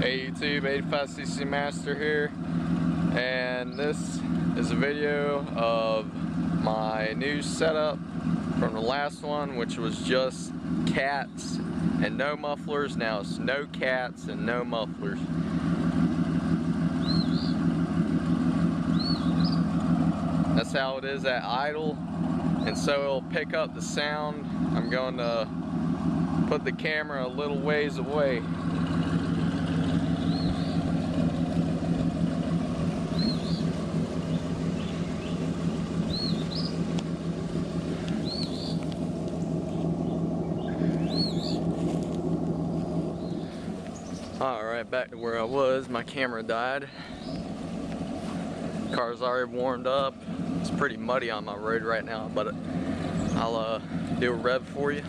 Hey YouTube, 85cc Master here, and this is a video of my new setup from the last one, which was just cats and no mufflers. Now it's no cats and no mufflers. That's how it is at idle, and so it'll pick up the sound. I'm going to put the camera a little ways away. Alright, back to where I was. My camera died. Car's already warmed up. It's pretty muddy on my road right now, but I'll do a rev for you.